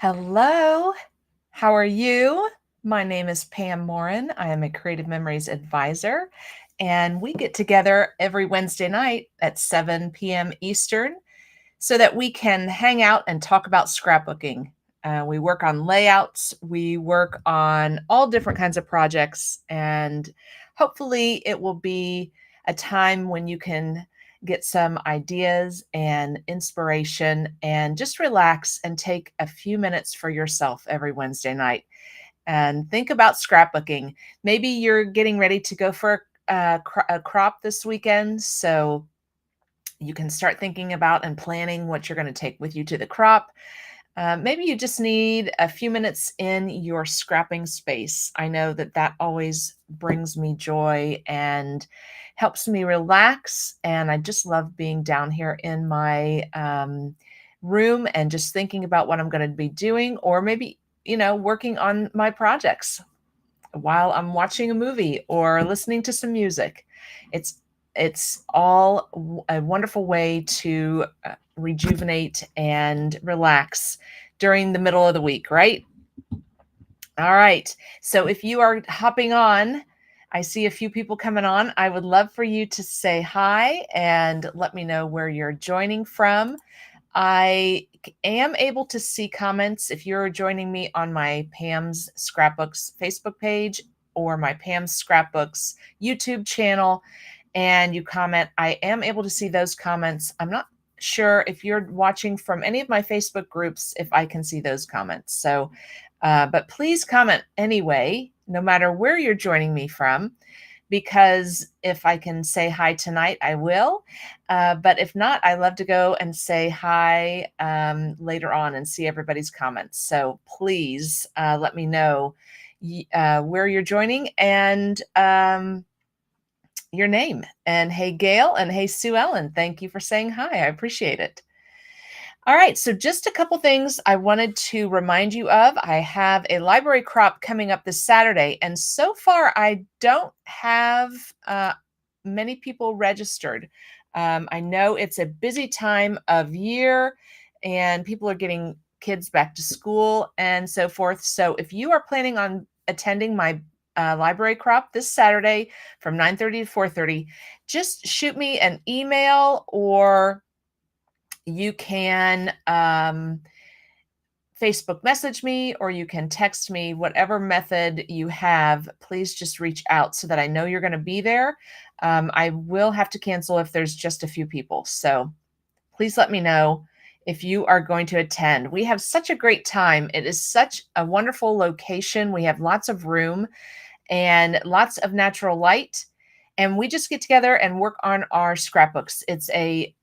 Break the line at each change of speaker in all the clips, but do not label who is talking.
Hello, how are you? My name is Pam Morin. I am a Creative Memories advisor, and we get together every Wednesday night at 7 p.m. Eastern so that we can hang out and talk about scrapbooking. We work on layouts, we work on all different kinds of projects, and hopefully, it will be a time when you can get some ideas and inspiration and just relax and take a few minutes for yourself every Wednesday night and think about scrapbooking. Maybe you're getting ready to go for a crop this weekend, so you can start thinking about and planning what you're going to take with you to the crop. Maybe you just need a few minutes in your scrapping space. I know that that always brings me joy and helps me relax. And I just love being down here in my room and just thinking about what I'm going to be doing, or maybe, working on my projects while I'm watching a movie or listening to some music. It's it's all a wonderful way to rejuvenate and relax during the middle of the week, right? All right. So if you are hopping on, I see a few people coming on. I would love for you to say hi and let me know where you're joining from. I am able to see comments if you're joining me on my Pam's Scrapbooks Facebook page or my Pam's Scrapbooks YouTube channel, and you comment. I am able to see those comments. I'm not sure if you're watching from any of my Facebook groups, if I can see those comments. So, but please comment anyway, no matter where you're joining me from, because if I can say hi tonight, I will. But if not, I love to go and say hi later on and see everybody's comments. So please let me know where you're joining and your name. And hey, Gail, and hey, Sue Ellen, thank you for saying hi. I appreciate it. All right, so just a couple things I wanted to remind you of. I have a library crop coming up this Saturday, and so far I don't have many people registered. I know it's a busy time of year, and people are getting kids back to school and so forth. So if you are planning on attending my library crop this Saturday from 9:30 to 4:30, just shoot me an email, or you can Facebook message me, or you can text me, whatever method you have. Please just reach out so that I know you're going to be there. I will have to cancel if there's just a few people. So please let me know if you are going to attend. We have such a great time. It is such a wonderful location. We have lots of room and lots of natural light. And we just get together and work on our scrapbooks. It's a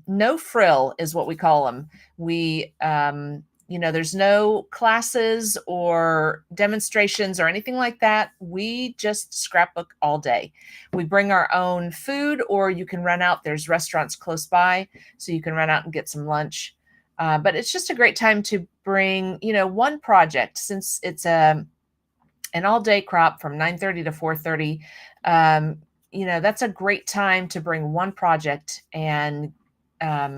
no frill is what we call them. We, there's no classes or demonstrations or anything like that. We just scrapbook all day. We bring our own food, or you can run out. There's restaurants close by, so you can run out and get some lunch. But it's just a great time to bring, one project, since it's an all-day crop from 9:30 to 4:30. That's a great time to bring one project and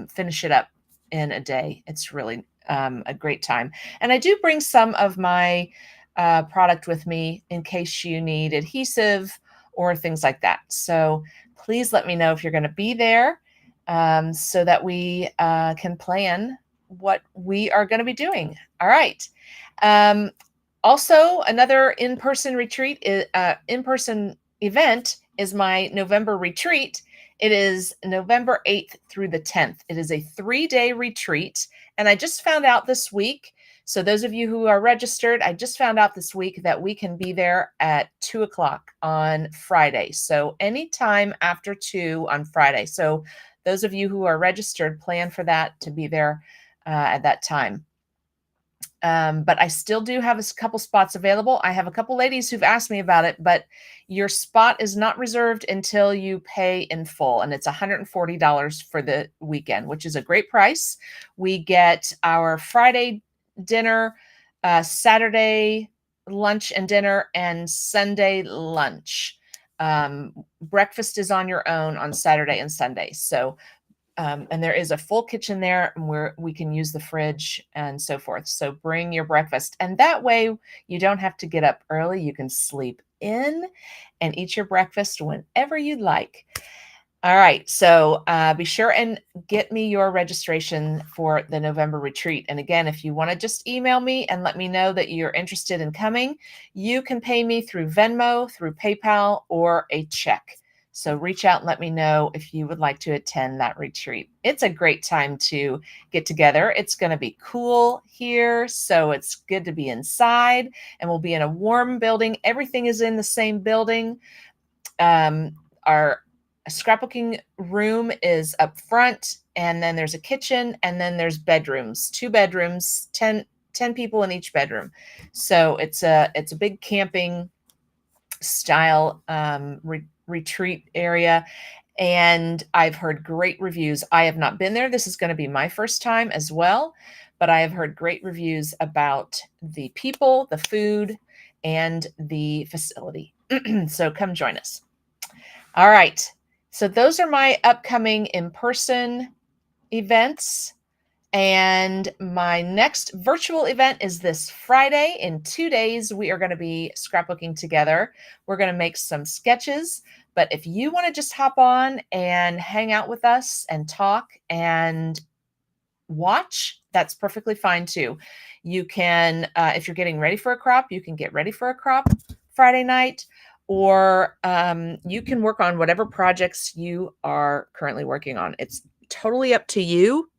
finish it up in a day. It's really a great time. And I do bring some of my product with me in case you need adhesive or things like that. So please let me know if you're going to be there, so that we can plan what we are going to be doing. All right. Also, another in-person in-person event is my November retreat. It is November 8th through the 10th. It is a 3-day retreat, and I just found out this week. So those of you who are registered, I just found out this week that we can be there at 2:00 on Friday. So anytime after 2 on Friday. So those of you who are registered, plan for that, to be there at that time. But I still do have a couple spots available. I have a couple ladies who've asked me about it, but your spot is not reserved until you pay in full, and it's $140 for the weekend, which is a great price. We get our Friday dinner, Saturday lunch and dinner, and Sunday lunch. Breakfast is on your own on Saturday and Sunday. So And there is a full kitchen there where we can use the fridge and so forth. So bring your breakfast. And that way you don't have to get up early. You can sleep in and eat your breakfast whenever you'd like. All right. So be sure and get me your registration for the November retreat. And again, if you want to just email me and let me know that you're interested in coming, you can pay me through Venmo, through PayPal, or a check. So reach out and let me know if you would like to attend that retreat. It's a great time to get together. It's going to be cool here, so it's good to be inside, and we'll be in a warm building. Everything is in the same building. Our scrapbooking room is up front, and then there's a kitchen, and then there's bedrooms, 2 bedrooms, 10 people in each bedroom. So it's a big camping style retreat area, and I've heard great reviews. I have not been there. This is going to be my first time as well, but I have heard great reviews about the people, the food, and the facility. So come join us. All right. So those are my upcoming in-person events. And my next virtual event is this Friday. In 2 days, we are going to be scrapbooking together. We're going to make some sketches. But if you want to just hop on and hang out with us and talk and watch, that's perfectly fine too. You can, if you're getting ready for a crop, you can get ready for a crop Friday night, or you can work on whatever projects you are currently working on. It's totally up to you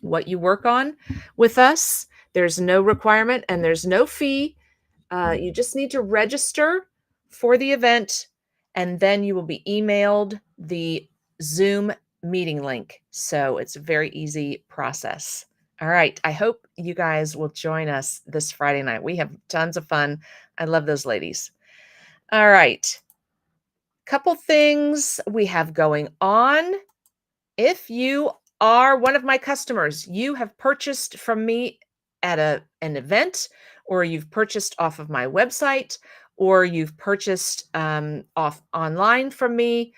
what you work on with us. There's no requirement and there's no fee. You just need to register for the event, and then you will be emailed the Zoom meeting link. So it's a very easy process. All right. I hope you guys will join us this Friday night. We have tons of fun. I love those ladies. All right. Couple things we have going on. If you are one of my customers, you have purchased from me at an event, or you've purchased off of my website, or you've purchased off online from me,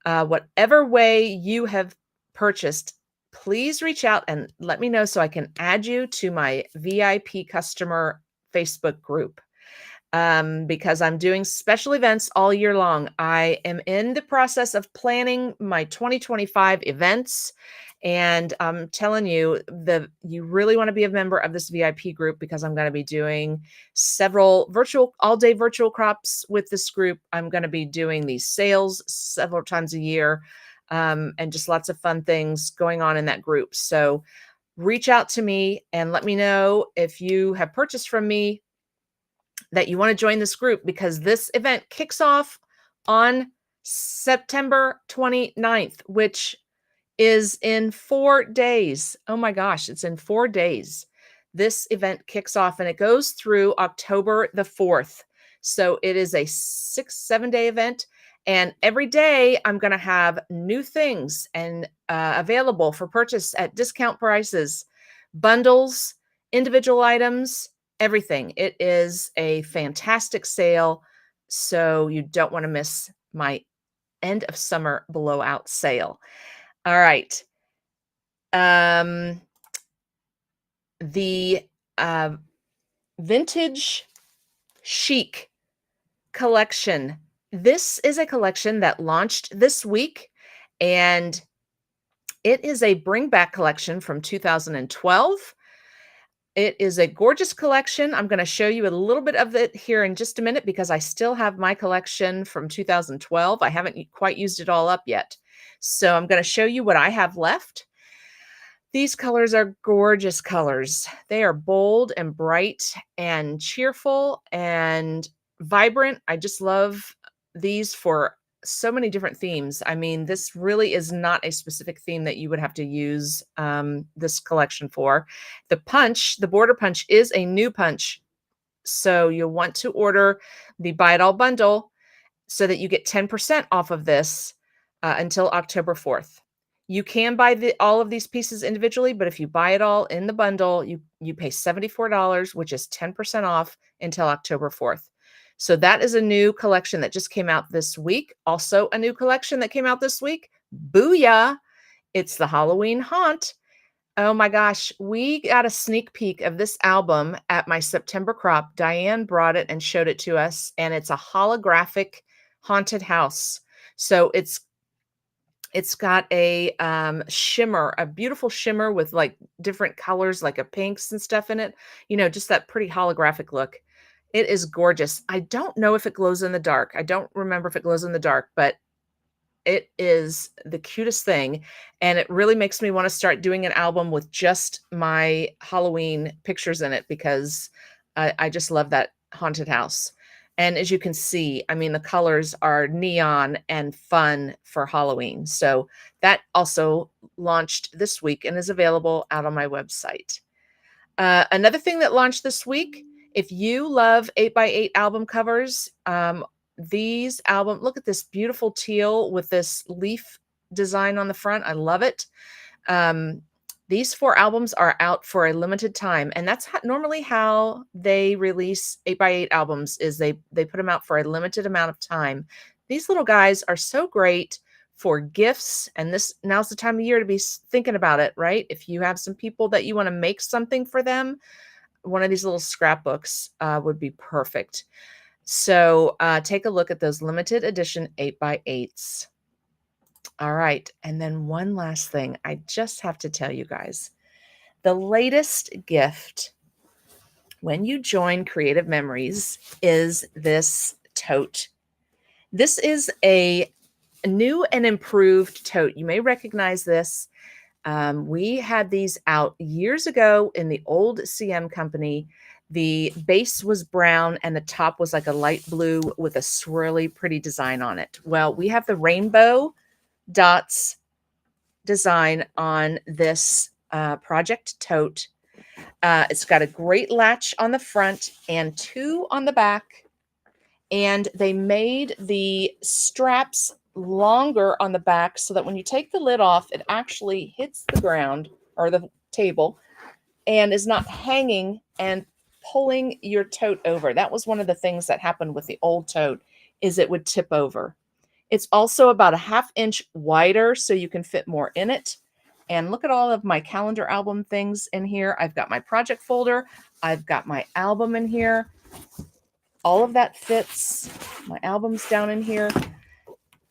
whatever way you have purchased, please reach out and let me know so I can add you to my VIP customer Facebook group. Because I'm doing special events all year long. I am in the process of planning my 2025 events. And I'm telling you, you really want to be a member of this VIP group, because I'm going to be doing several all-day virtual crops with this group. I'm going to be doing these sales several times a year, and just lots of fun things going on in that group. So reach out to me and let me know if you have purchased from me that you want to join this group, because this event kicks off on September 29th, which is in 4 days. Oh my gosh, it's in 4 days. This event kicks off and it goes through October the 4th. So it is a 6-7 day event. And every day I'm going to have new things and available for purchase at discount prices, bundles, individual items, everything. It is a fantastic sale, so you don't want to miss my end of summer blowout sale. All right. The vintage chic collection. This is a collection that launched this week, and it is a bring back collection from 2012. It is a gorgeous collection. I'm going to show you a little bit of it here in just a minute, because I still have my collection from 2012. I haven't quite used it all up yet. So I'm going to show you what I have left. These colors are gorgeous colors. They are bold and bright and cheerful and vibrant. I just love these for so many different themes. I mean, this really is not a specific theme that you would have to use this collection for. The border punch is a new punch. So you'll want to order the Buy It All bundle so that you get 10% off of this until October 4th. You can buy all of these pieces individually, but if you buy it all in the bundle, you pay $74, which is 10% off until October 4th. So that is a new collection that just came out this week. Also a new collection that came out this week, Booyah, It's the Halloween Haunt. Oh my gosh, we got a sneak peek of this album at my September crop. Diane brought it and showed it to us, and it's a holographic haunted house. So it's got a shimmer, a beautiful shimmer with like different colors, like a pinks and stuff in it. Just that pretty holographic look. It is gorgeous. I don't know if it glows in the dark. I don't remember if it glows in the dark, but it is the cutest thing, and it really makes me wanna start doing an album with just my Halloween pictures in it because I just love that haunted house. And as you can see, I mean, the colors are neon and fun for Halloween. So that also launched this week and is available out on my website. Another thing that launched this week, if you love 8x8 album covers, these album look at this beautiful teal with this leaf design on the front. I love it. Um, these 4 albums are out for a limited time, and that's normally how they release 8x8 albums is they put them out for a limited amount of time. These little guys are so great for gifts, and now's the time of year to be thinking about it, right? If you have some people that you want to make something for them, one of these little scrapbooks would be perfect. So take a look at those limited edition 8x8s. All right. And then one last thing I just have to tell you guys. The latest gift when you join Creative Memories is this tote. This is a new and improved tote. You may recognize this. We had these out years ago in the old CM company. The base was brown and the top was like a light blue with a swirly, pretty design on it. Well, we have the rainbow dots design on this project tote. It's got a great latch on the front and 2 on the back. And they made the straps longer on the back so that when you take the lid off, it actually hits the ground or the table and is not hanging and pulling your tote over. That was one of the things that happened with the old tote is it would tip over. It's also about a 1/2 inch wider so you can fit more in it. And look at all of my calendar album things in here. I've got my project folder. I've got my album in here. All of that fits. My album's down in here.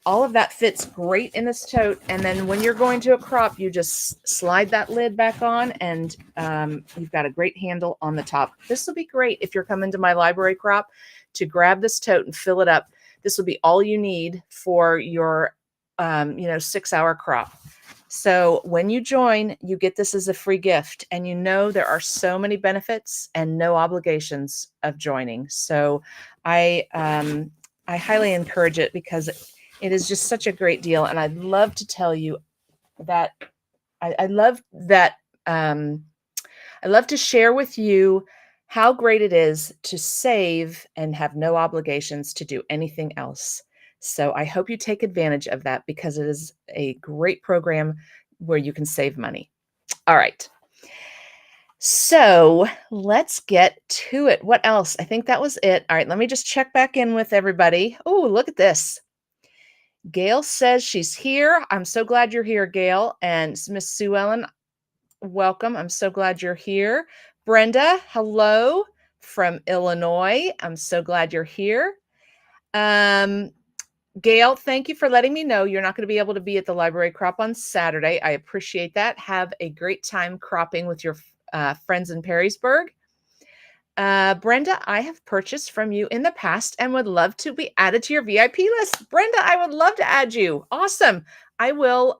All of that fits great in this tote. And then when you're going to a crop, you just slide that lid back on and you've got a great handle on the top. This will be great if you're coming to my library crop to grab this tote and fill it up. This will be all you need for your 6-hour crop. So when you join, you get this as a free gift, and there are so many benefits and no obligations of joining. So I highly encourage it because it is just such a great deal. And I'd love to tell you that I love that. I love to share with you how great it is to save and have no obligations to do anything else. So I hope you take advantage of that because it is a great program where you can save money. All right. So let's get to it. What else? I think that was it. All right. Let me just check back in with everybody. Oh, look at this. Gail says she's here. I'm so glad you're here, Gail. And Miss Sue Ellen, welcome. I'm so glad you're here. Brenda, hello from Illinois. I'm so glad you're here. Gail, thank you for letting me know you're not going to be able to be at the library crop on Saturday. I appreciate that. Have a great time cropping with your friends in Perrysburg. Brenda, I have purchased from you in the past and would love to be added to your VIP list. Brenda, I would love to add you. Awesome. I will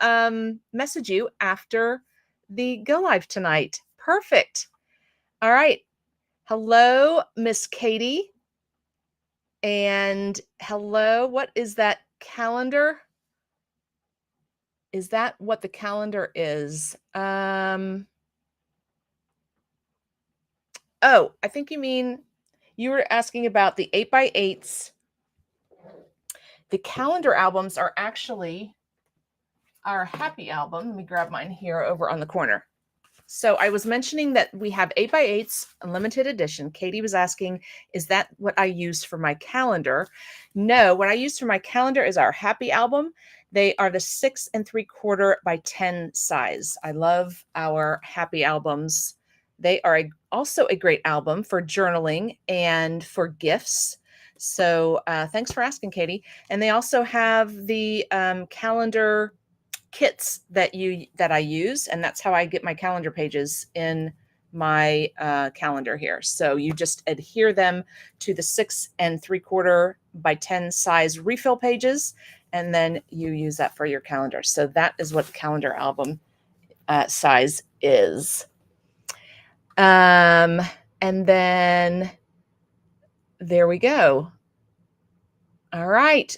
message you after the go live tonight. Perfect. All right. Hello, Miss Katie. And hello, what is that calendar? Is that what the calendar is? Oh, I think you were asking about the 8x8s. The calendar albums are actually our happy album. Let me grab mine here over on the corner. So I was mentioning that we have 8x8s, a limited edition. Katie was asking, is that what I use for my calendar? No, what I use for my calendar is our happy album. They are the 6 3/4 by 10 size. I love our happy albums. They are also a great album for journaling and for gifts. So thanks for asking, Katie. And they also have the calendar kits that I use, and that's how I get my calendar pages in my calendar here. So you just adhere them to the 6 3/4 by 10 size refill pages, and then you use that for your calendar. So that is what the calendar album size is. And then there we go. All right.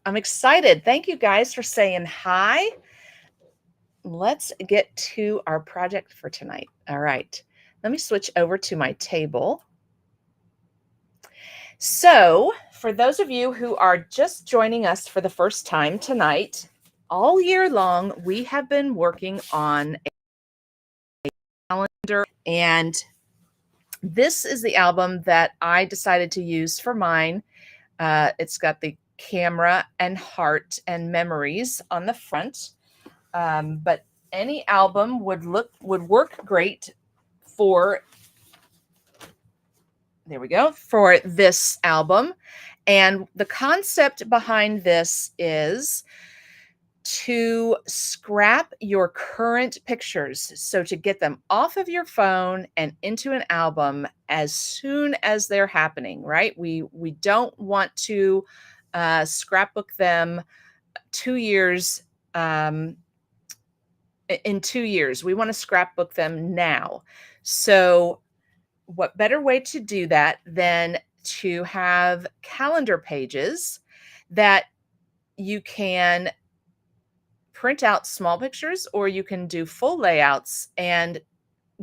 I'm excited. Thank you guys for saying hi. Let's get to our project for tonight. All right, let me switch over to my table. So for those of you who are just joining us for the first time tonight, all year long, we have been working on a calendar, and this is the album that I decided to use for mine. It's got the camera and heart and memories on the front. But any album would work great for, there we go, for this album. And the concept behind this is to scrap your current pictures. So to get them off of your phone and into an album as soon as they're happening, right? We don't want to scrapbook them 2 years in 2 years. We want to scrapbook them now. So what better way to do that than to have calendar pages that you can print out small pictures, or you can do full layouts and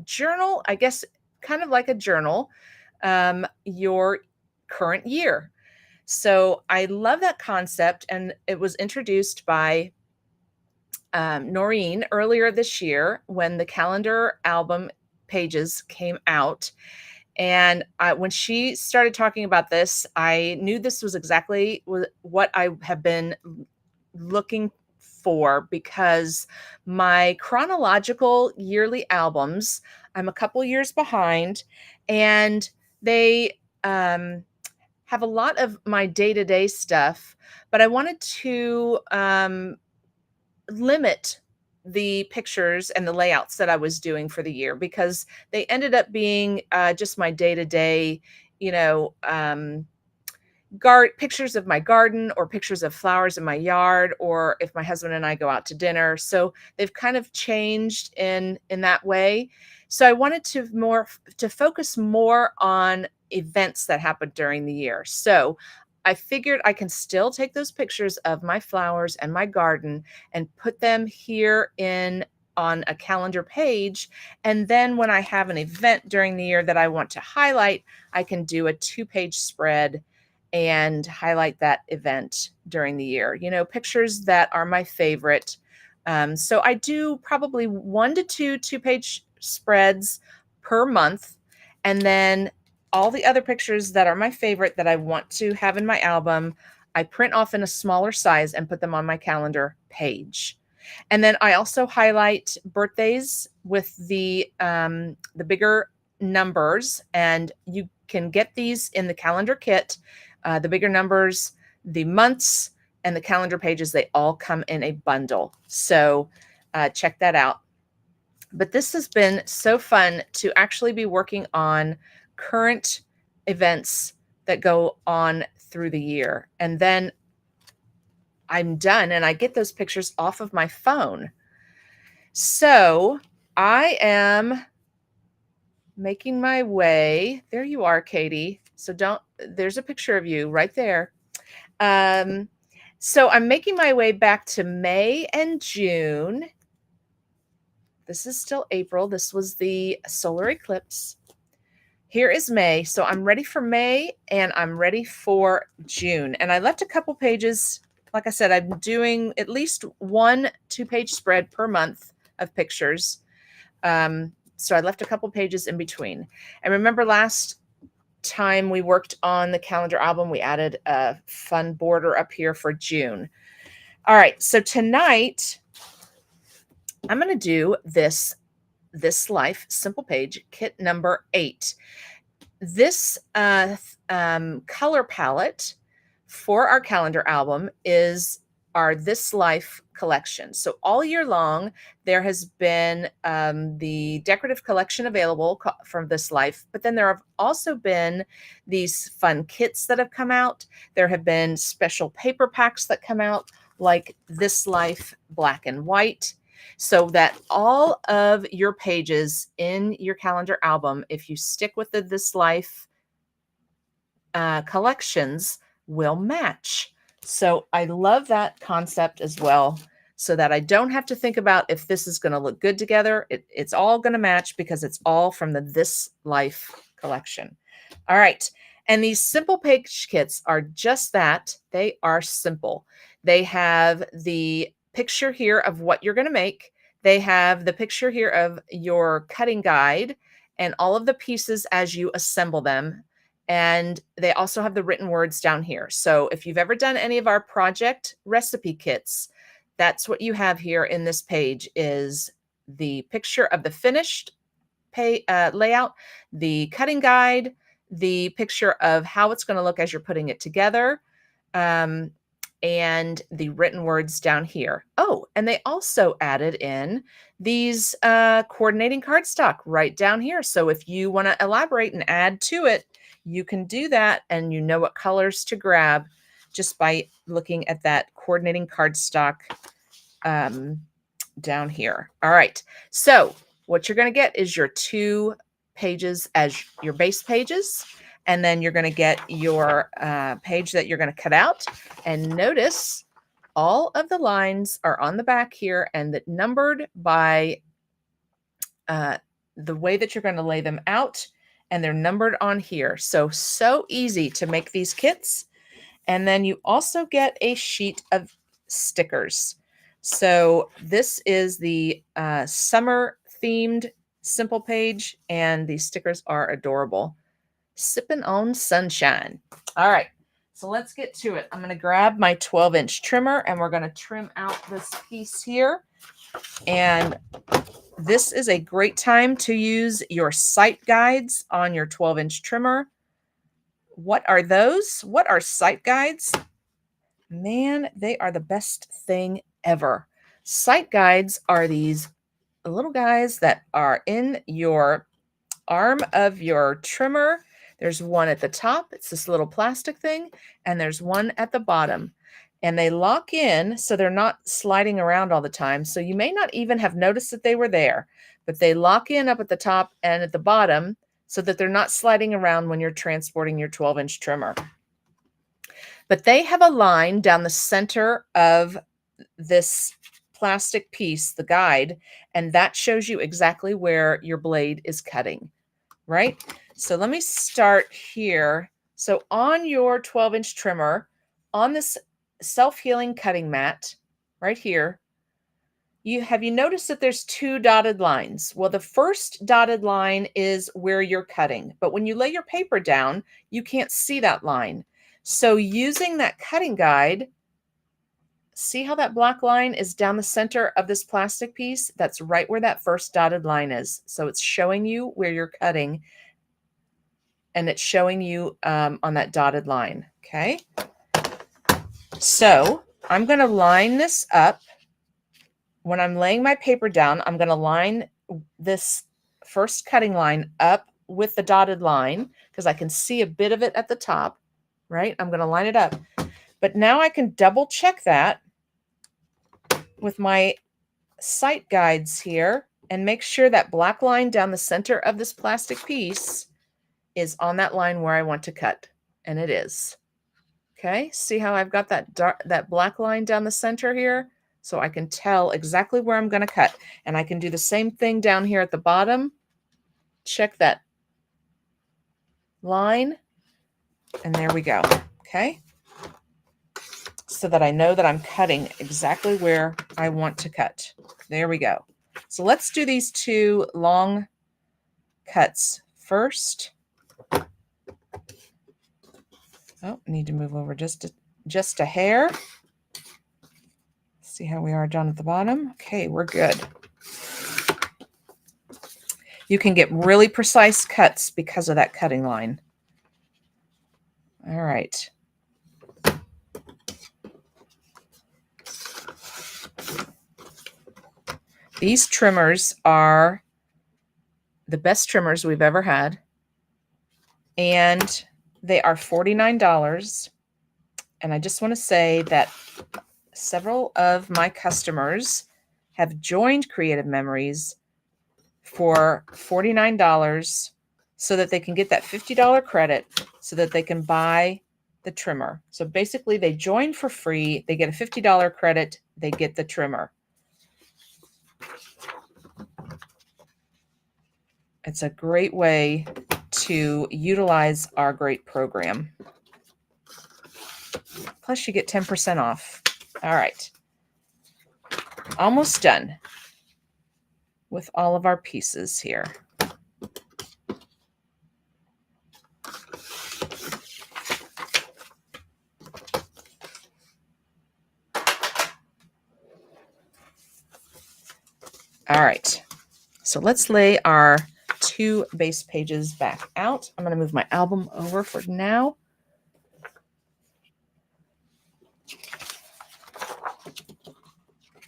journal, I guess, kind of like a journal, your current year. So I love that concept, and it was introduced by Noreen earlier this year when the calendar album pages came out. And when she started talking about this, I knew this was exactly what I have been looking for, because my chronological yearly albums, I'm a couple years behind, and they have a lot of my day-to-day stuff, but I wanted to limit the pictures and the layouts that I was doing for the year, because they ended up being just my day-to-day, you know, pictures of my garden, or pictures of flowers in my yard, or if my husband and I go out to dinner. So they've kind of changed in that way. So I wanted to focus more on events that happened during the year. So I figured I can still take those pictures of my flowers and my garden and put them here on a calendar page. And then when I have an event during the year that I want to highlight, I can do a 2-page spread and highlight that event during the year. You know, pictures that are my favorite. So I do probably 1 to 2 2-page spreads per month. And then all the other pictures that are my favorite that I want to have in my album, I print off in a smaller size and put them on my calendar page. And then I also highlight birthdays with the bigger numbers, and you can get these in the calendar kit. The bigger numbers, the months, and the calendar pages, they all come in a bundle. So check that out. But this has been so fun to actually be working on current events that go on through the year. And then I'm done and I get those pictures off of my phone. So I am making my way. There you are, Katie. So there's a picture of you right there. So I'm making my way back to May and June. This is still April. This was the solar eclipse. Here is May. So I'm ready for May and I'm ready for June. And I left a couple pages. Like I said, I'm doing at least 1 2-page spread per month of pictures. So I left a couple pages in between. And remember last time we worked on the calendar album, we added a fun border up here for June. All right, so tonight I'm going to do this Life simple page kit number 8. This color palette for our calendar album is our This Life collection. So all year long, there has been the decorative collection available from This Life, but then there have also been these fun kits that have come out. There have been special paper packs that come out, like This Life Black and White, so that all of your pages in your calendar album, if you stick with the This Life collections, will match. So I love that concept as well, so that I don't have to think about if this is going to look good together. It's all going to match because it's all from the This Life collection. All right. And these simple page kits are just that. They are simple. They have the picture here of what you're going to make. They have the picture here of your cutting guide and all of the pieces as you assemble them. And they also have the written words down here. So if you've ever done any of our project recipe kits, that's what you have here in this page, is the picture of the finished layout, the cutting guide, the picture of how it's going to look as you're putting it together, and the written words down here. Oh, and they also added in these coordinating cardstock right down here. So if you want to elaborate and add to it, you can do that, and you know what colors to grab just by looking at that coordinating cardstock down here. All right, so what you're going to get is your 2 pages as your base pages, and then you're going to get your page that you're going to cut out. And notice all of the lines are on the back here, and that numbered by the way that you're going to lay them out, and they're numbered on here. So easy to make these kits. And then you also get a sheet of stickers. So this is the summer themed simple page, and these stickers are adorable. Sipping on sunshine. All right, so let's get to it. I'm going to grab my 12-inch trimmer, and we're going to trim out this piece here. And this is a great time to use your sight guides on your 12-inch trimmer. What are those? What are sight guides? Man, they are the best thing ever. Sight guides are these little guys that are in your arm of your trimmer. There's one at the top. It's this little plastic thing. And there's one at the bottom. And they lock in so they're not sliding around all the time. So you may not even have noticed that they were there. But they lock in up at the top and at the bottom so that they're not sliding around when you're transporting your 12-inch trimmer. But they have a line down the center of this plastic piece, the guide, and that shows you exactly where your blade is cutting, right? So let me start here. So on your 12-inch trimmer, on this self-healing cutting mat right here, have you noticed that there's 2 dotted lines? Well, the first dotted line is where you're cutting, but when you lay your paper down, you can't see that line. So using that cutting guide, see how that black line is down the center of this plastic piece? That's right where that first dotted line is. So it's showing you where you're cutting, and it's showing you on that dotted line, okay? So I'm going to line this up. When I'm laying my paper down, I'm going to line this first cutting line up with the dotted line because I can see a bit of it at the top, right? I'm going to line it up. But now I can double check that with my sight guides here and make sure that black line down the center of this plastic piece is on that line where I want to cut. And it is. Okay, see how I've got that black line down the center here? So I can tell exactly where I'm going to cut. And I can do the same thing down here at the bottom. Check that line. And there we go. Okay. So that I know that I'm cutting exactly where I want to cut. There we go. So let's do these 2 long cuts first. Oh, need to move over just a hair. See how we are down at the bottom? Okay, we're good. You can get really precise cuts because of that cutting line. All right. These trimmers are the best trimmers we've ever had. And they are $49. And I just want to say that several of my customers have joined Creative Memories for $49 so that they can get that $50 credit so that they can buy the trimmer. So basically they join for free, they get a $50 credit, they get the trimmer. It's a great way to utilize our great program. Plus you get 10% off. All right. Almost done with all of our pieces here. All right, so let's lay our 2 base pages back out. I'm going to move my album over for now.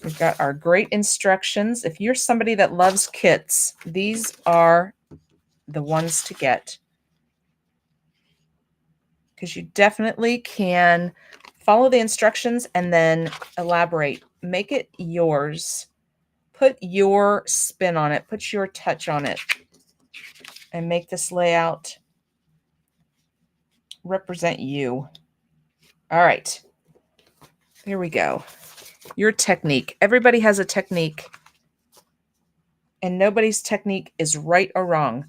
We've got our great instructions. If you're somebody that loves kits, these are the ones to get, because you definitely can follow the instructions and then elaborate. Make it yours. Put your spin on it. Put your touch on it. And make this layout represent you. All right. Here we go. Your technique. Everybody has a technique. And nobody's technique is right or wrong.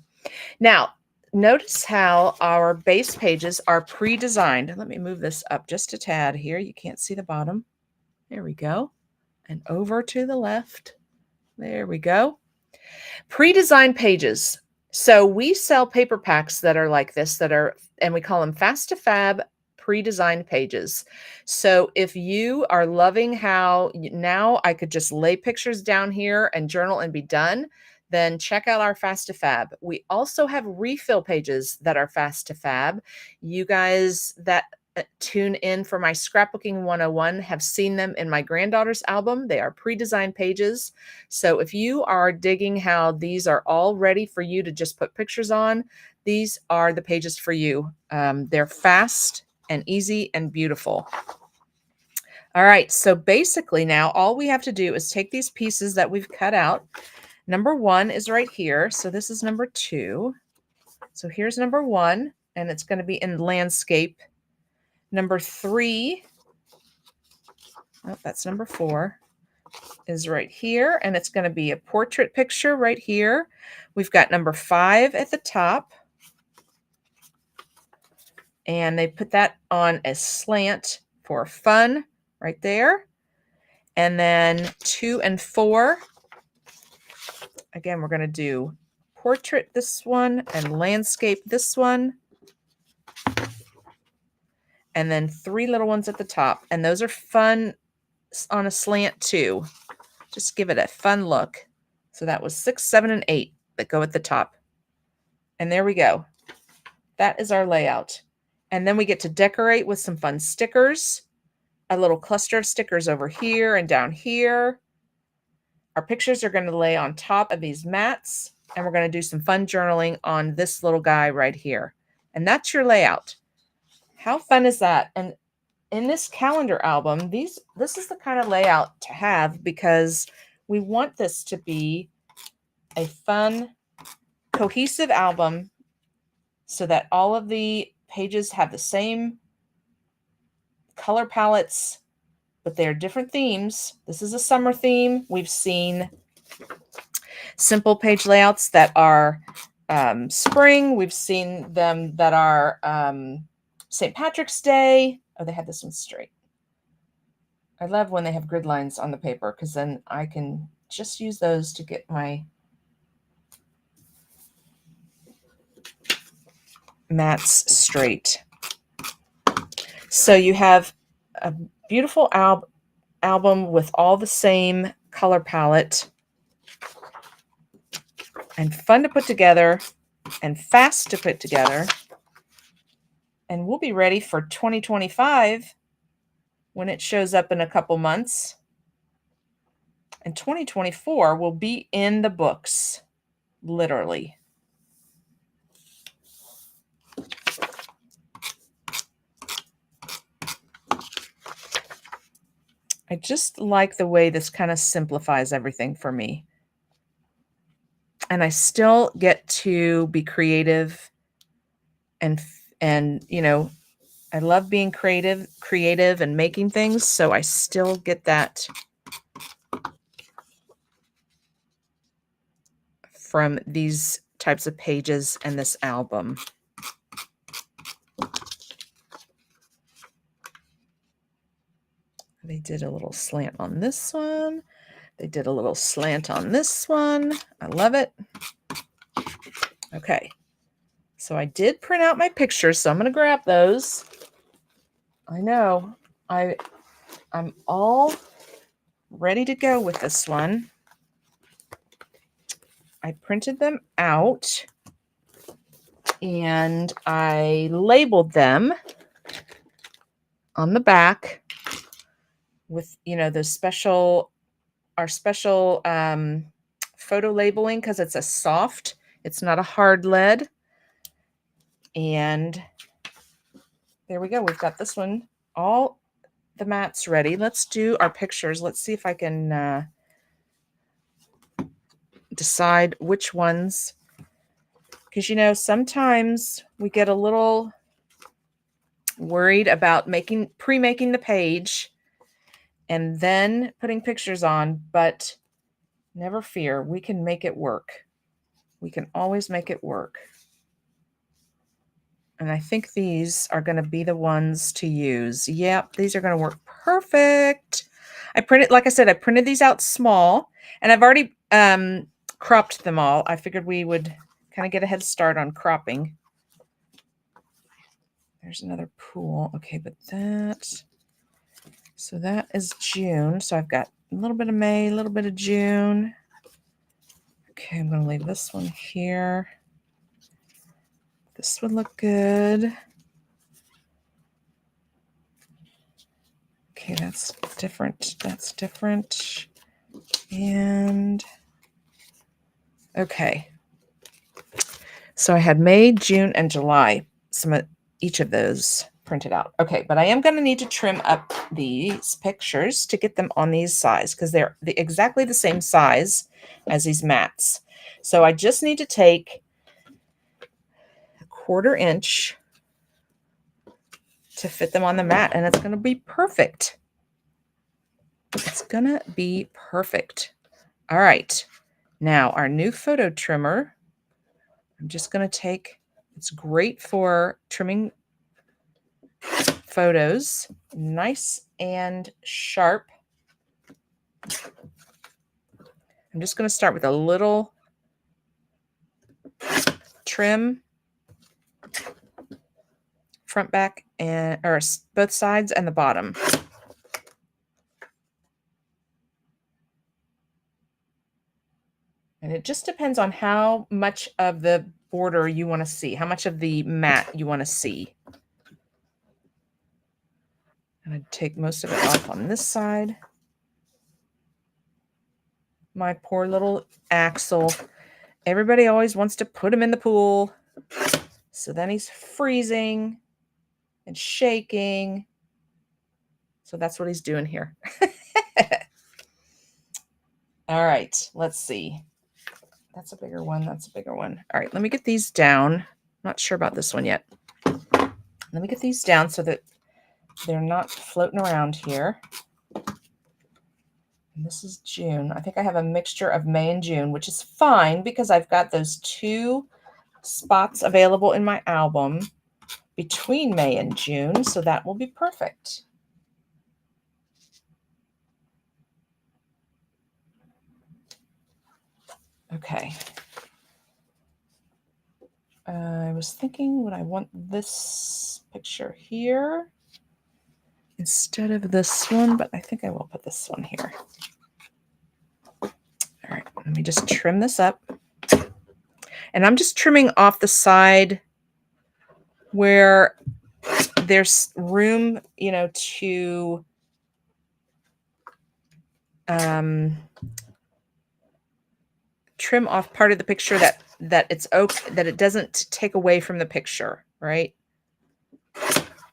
Now, notice how our base pages are pre-designed. Let me move this up just a tad here. You can't see the bottom. There we go. And over to the left. There we go. Pre-designed pages. So we sell paper packs that are like this, and we call them fast to fab pre-designed pages. So if you are loving how now I could just lay pictures down here and journal and be done, then check out our fast to fab. We also have refill pages that are fast to fab. You guys that tune in for my Scrapbooking 101 have seen them in my granddaughter's album. They are pre-designed pages. So if you are digging how these are all ready for you to just put pictures on, these are the pages for you. They're fast and easy and beautiful. All right, so basically now all we have to do is take these pieces that we've cut out. Number 1 is right here. So this is number 2. So here's number 1, and it's going to be in landscape. Number 3, oh, that's number 4, is right here, and it's going to be a portrait picture right here. We've got number 5 at the top, and they put that on a slant for fun right there. And then 2 and 4, again, we're going to do portrait this one and landscape this one. And then 3 little ones at the top. And those are fun on a slant too. Just give it a fun look. So that was 6, 7, and 8 that go at the top. And there we go. That is our layout. And then we get to decorate with some fun stickers. A little cluster of stickers over here and down here. Our pictures are going to lay on top of these mats. And we're going to do some fun journaling on this little guy right here. And that's your layout. How fun is that? And in this calendar album, this is the kind of layout to have, because we want this to be a fun, cohesive album so that all of the pages have the same color palettes, but they're different themes. This is a summer theme. We've seen simple page layouts that are spring. We've seen them that are St. Patrick's Day. Oh, they had this one straight. I love when they have grid lines on the paper, because then I can just use those to get my mats straight. So you have a beautiful album with all the same color palette and fun to put together and fast to put together. And we'll be ready for 2025 when it shows up in a couple months. And 2024 will be in the books, literally. I just like the way this kind of simplifies everything for me. And I still get to be creative and you know, I love being creative and making things, so I still get that from these types of pages and this album. They did a little slant on this one. They did a little slant on this one. I love it. Okay. So I did print out my pictures, so I'm going to grab those. I know. I'm all ready to go with this one. I printed them out and I labeled them on the back with, you know, our special photo labeling, because it's a soft, it's not a hard lead. And there we go. We've got this one, all the mats ready. Let's do our pictures. Let's see if I can decide which ones, because, you know, sometimes we get a little worried about pre-making the page and then putting pictures on, but never fear, we can make it work. We can always make it work. And I think these are going to be the ones to use. Yep, these are going to work perfect. Like I said, I printed these out small, and I've already cropped them all. I figured we would kind of get a head start on cropping. There's another pool. Okay, but so that is June. So I've got a little bit of May, a little bit of June. Okay, I'm going to leave this one here. This would look good. Okay, that's different. That's different. And okay. So I had May, June, and July, each of those printed out. Okay, but I am going to need to trim up these pictures to get them on these size, because they're exactly the same size as these mats. So I just need to take a 1/4 inch to fit them on the mat, and it's going to be perfect. It's going to be perfect. All right. Now our new photo trimmer, I'm just going to take, it's great for trimming photos, nice and sharp. I'm just going to start with a little trim, front, back, or both sides and the bottom. And it just depends on how much of the border you want to see, how much of the mat you want to see. And I take most of it off on this side. My poor little Axel. Everybody always wants to put him in the pool. So then he's freezing and shaking. So that's what he's doing here. All right, let's see. That's a bigger one. That's a bigger one. All right, let me get these down. Not sure about this one yet. Let me get these down so that they're not floating around here. And this is June. I think I have a mixture of May and June, which is fine because I've got those 2 spots available in my album between May and June, so that will be perfect. Okay. I was thinking, would I want this picture here instead of this one? But I think I will put this one here. All right, let me just trim this up. And I'm just trimming off the side where there's room, to trim off part of the picture that it's okay, that it doesn't take away from the picture, right?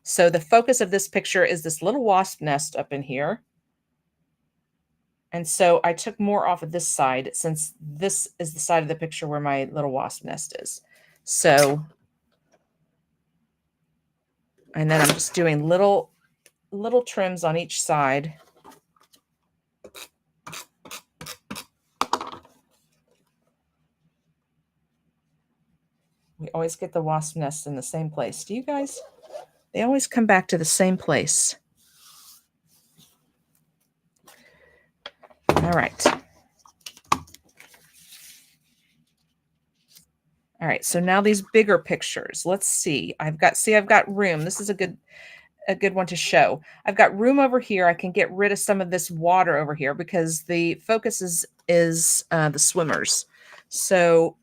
So the focus of this picture is this little wasp nest up in here. And so I took more off of this side since this is the side of the picture where my little wasp nest is. So, and then I'm just doing little trims on each side. We always get the wasp nests in the same place. Do you guys? They always come back to the same place. All right. All right, so now these bigger pictures. Let's see. I've got room. This is a good one to show. I've got room over here. I can get rid of some of this water over here because the focus is the swimmers. So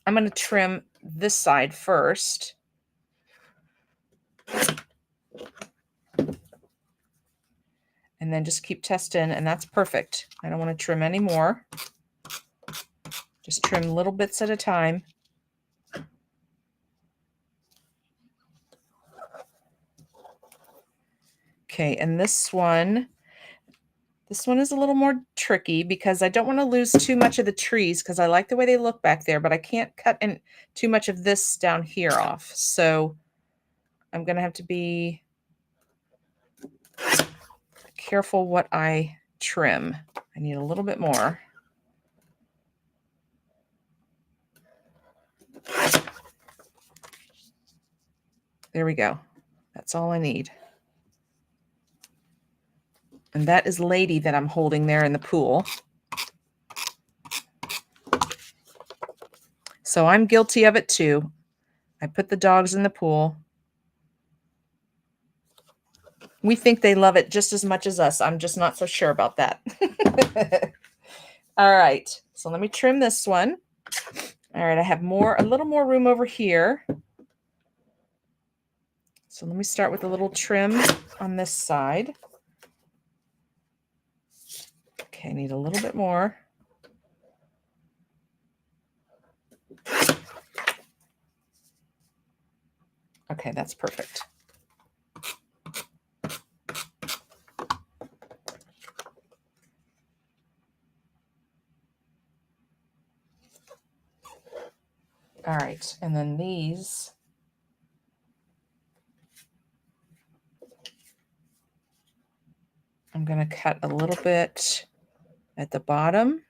I'm going to trim this side first. And then just keep testing, and that's perfect. I don't want to trim any more. Just trim little bits at a time. Okay, and this one is a little more tricky because I don't want to lose too much of the trees because I like the way they look back there, but I can't cut in too much of this down here off. So I'm going to have to be careful what I trim. I need a little bit more. There we go. That's all I need. And that is Lady that I'm holding there in the pool. So I'm guilty of it too. I put the dogs in the pool. We think they love it just as much as us. I'm just not so sure about that. All right. So let me trim this one. All right. I have a little more room over here. So let me start with a little trim on this side. Okay. I need a little bit more. Okay. That's perfect. All right, and then these, I'm going to cut a little bit at the bottom,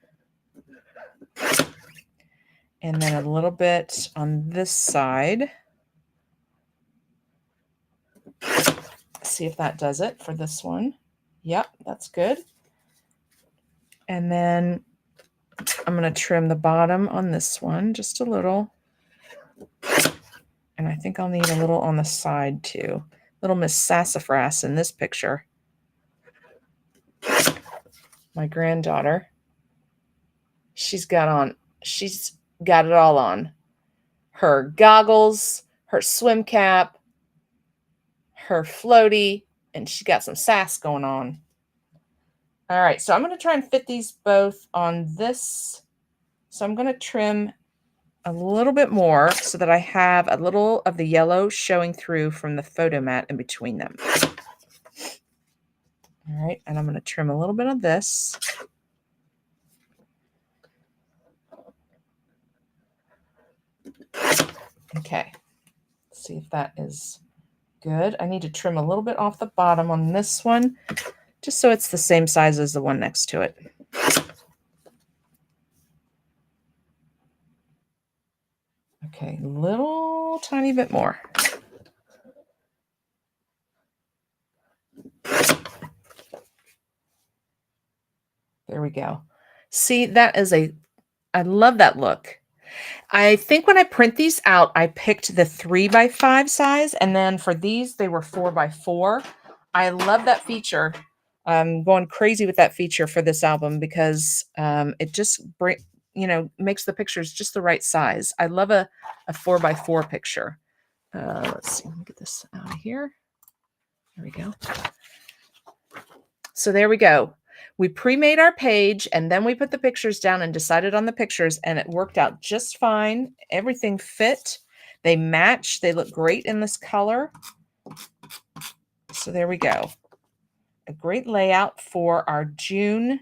and then a little bit on this side. See if that does it for this one. Yep, that's good. And then I'm going to trim the bottom on this one just a little. And I think I'll need a little on the side too. Little Miss Sassafras in this picture. My granddaughter. She's got it all on. Her goggles, her swim cap, her floaty, and she got some sass going on. All right, so I'm going to try and fit these both on this. So I'm going to trim a little bit more so that I have a little of the yellow showing through from the photo mat in between them. All right, and I'm going to trim a little bit of this. Okay, let's see if that is good. I need to trim a little bit off the bottom on this one, just so it's the same size as the one next to it. Okay, little tiny bit more. There we go. See, I love that look. I think when I print these out, I picked the 3x5 size, and then for these, they were 4x4. I love that feature. I'm going crazy with that feature for this album because it just makes the pictures just the right size. I love a 4x4 picture. Let's see, let me get this out of here. There we go. So there we go. We pre-made our page and then we put the pictures down and decided on the pictures, and it worked out just fine. Everything fit. They match. They look great in this color. So there we go. A great layout for our June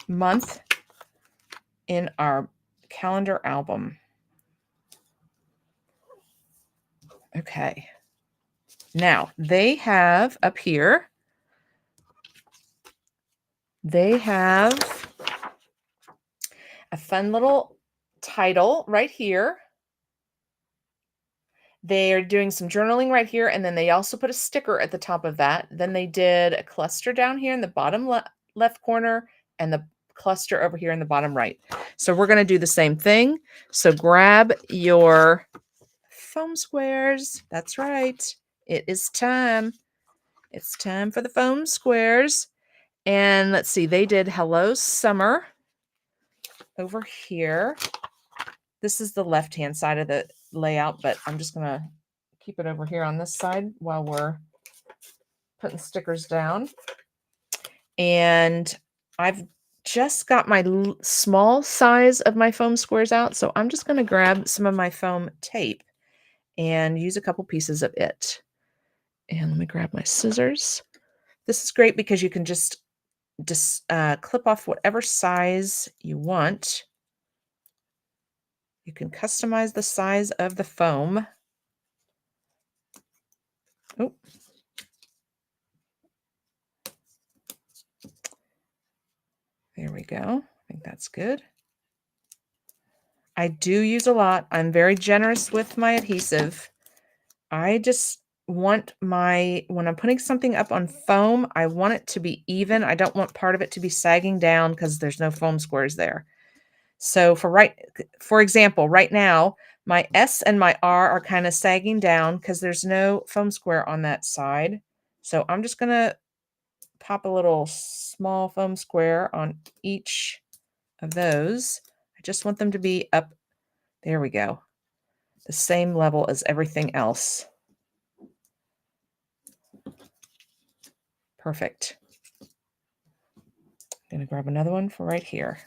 month in our calendar album. Okay. Now they have up here, they have a fun little title right here. They're doing some journaling right here, and then they also put a sticker at the top of that. Then they did a cluster down here in the bottom left corner and the cluster over here in the bottom right. So we're going to do the same thing. So grab your foam squares. That's right. It is time. It's time for the foam squares. And let's see, they did Hello Summer over here. This is the left-hand side of the layout, but I'm just going to keep it over here on this side while we're putting stickers down. And I've just got my small size of my foam squares out, so I'm just going to grab some of my foam tape and use a couple pieces of it. And let me grab my scissors. This is great because you can just clip off whatever size you want. You can customize the size of the foam. Oh. There we go. I think that's good. I do use a lot. I'm very generous with my adhesive. I just want when I'm putting something up on foam, I want it to be even. I don't want part of it to be sagging down because there's no foam squares there. So for example, right now, my S and my R are kind of sagging down because there's no foam square on that side. So I'm just going to pop a little small foam square on each of those. I just want them to be up. There we go. The same level as everything else. Perfect. I'm going to grab another one for right here.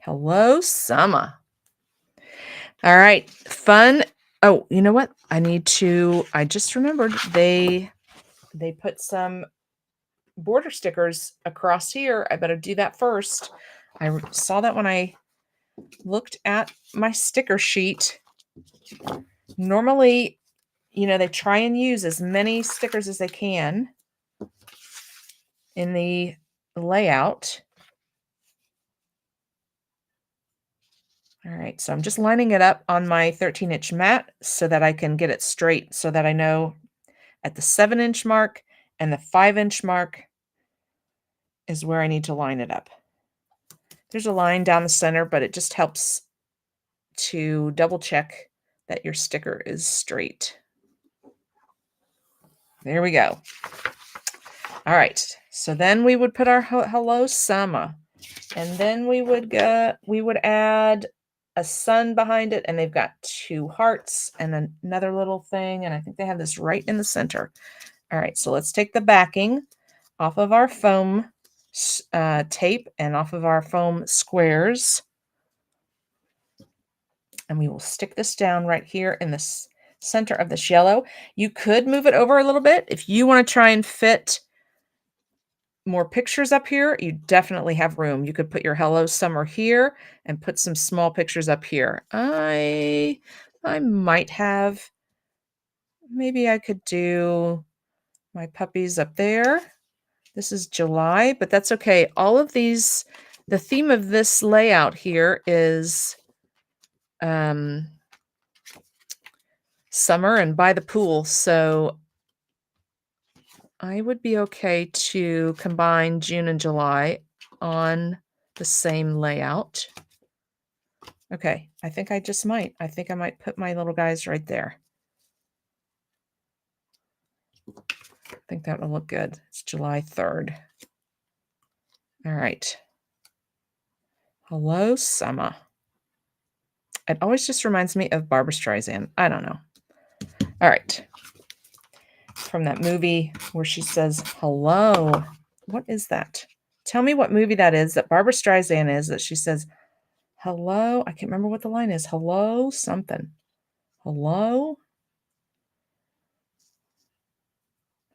Hello, Summer. All right, fun. Oh, you know what? I just remembered they put some border stickers across here. I better do that first. I saw that when I looked at my sticker sheet. Normally, they try and use as many stickers as they can in the layout. All right, so I'm just lining it up on my 13-inch mat so that I can get it straight, so that I know at the 7-inch mark and the 5-inch mark is where I need to line it up. There's a line down the center, but it just helps to double check that your sticker is straight. There we go. All right, so then we would put our Hello Summer, and then we would add a sun behind it, and they've got 2 hearts and another little thing, and I think they have this right in the center. All right, so let's take the backing off of our foam tape and off of our foam squares, and we will stick this down right here in the center of this yellow. You could move it over a little bit if you want to try and fit more pictures up here. You definitely have room. You could put your Hello Summer here and put some small pictures up here. I might have, maybe I could do my puppies up there. This is July, but that's okay. All of these, the theme of this layout here is summer and by the pool. So I would be okay to combine June and July on the same layout. Okay, I think I just might. I think I might put my little guys right there. I think that will look good. It's July 3rd. All right. Hello, Summer. It always just reminds me of Barbra Streisand. I don't know. All right. From that movie where she says, hello. What is that? Tell me what movie that is that Barbra Streisand is that she says, hello. I can't remember what the line is. Hello, something. Hello.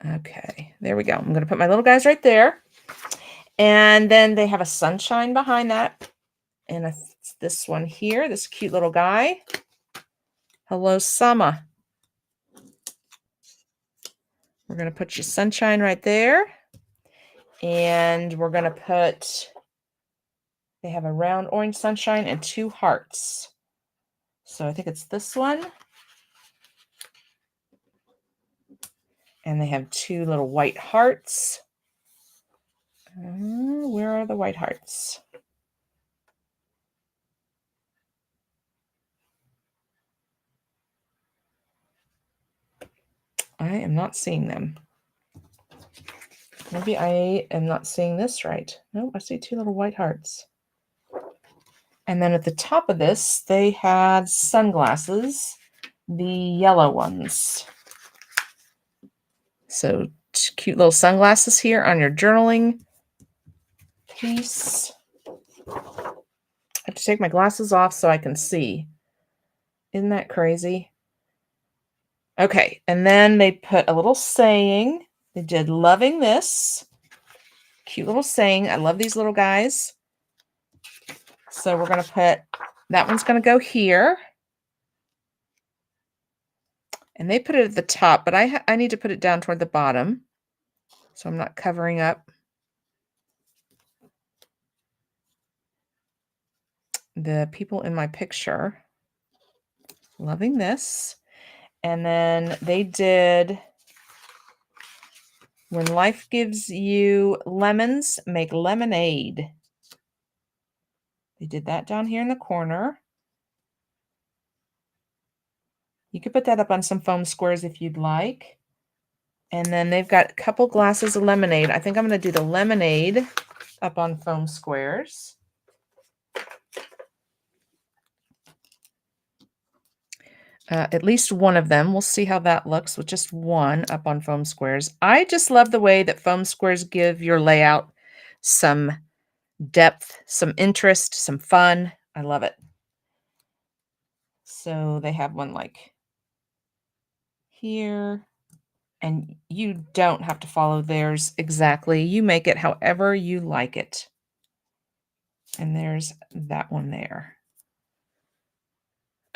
Okay, there we go. I'm going to put my little guys right there. And then they have a sunshine behind that. And this one here, this cute little guy. Hello, Summer. We're going to put your sunshine right there. And we're going to put, they have a round orange sunshine and 2 hearts. So I think it's this one. And they have 2 little white hearts. Where are the white hearts? I am not seeing them. Maybe I am not seeing this right. No, I see 2 little white hearts. And then at the top of this, they had sunglasses, the yellow ones. So cute little sunglasses here on your journaling piece. I have to take my glasses off so I can see. Isn't that crazy? Okay, and then they put a little saying. They did loving this. Cute little saying. I love these little guys. So we're going to put, that one's going to go here. And they put it at the top, but I need to put it down toward the bottom. So I'm not covering up the people in my picture. Loving this. And then they did, when life gives you lemons, make lemonade. They did that down here in the corner. You could put that up on some foam squares if you'd like. And then they've got a couple glasses of lemonade. I think I'm going to do the lemonade up on foam squares. At least one of them. We'll see how that looks with just one up on foam squares. I just love the way that foam squares give your layout some depth, some interest, some fun. I love it. So they have one like here, and you don't have to follow theirs exactly. You make it however you like it. And there's that one there.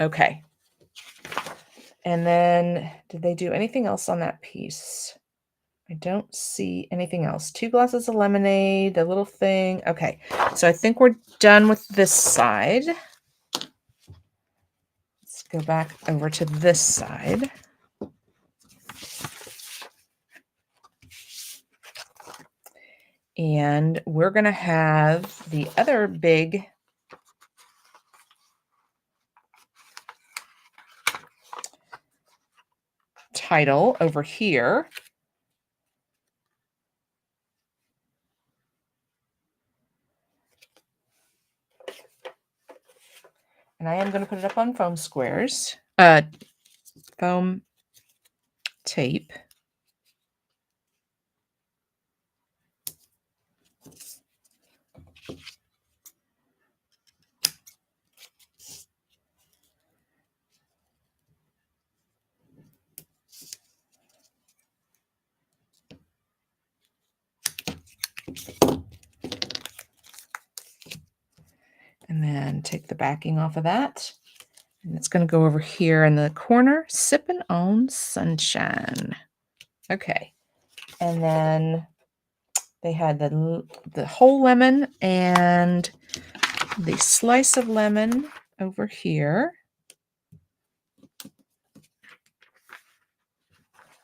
Okay. And then did they do anything else on that piece? I don't see anything else. 2 glasses of lemonade, a little thing. Okay, so I think we're done with this side. Let's go back over to this side. And we're going to have the other big title over here. And I am going to put it up on foam squares, foam tape. And then take the backing off of that. And it's going to go over here in the corner, sipping on sunshine. Okay. And then they had the whole lemon and the slice of lemon over here.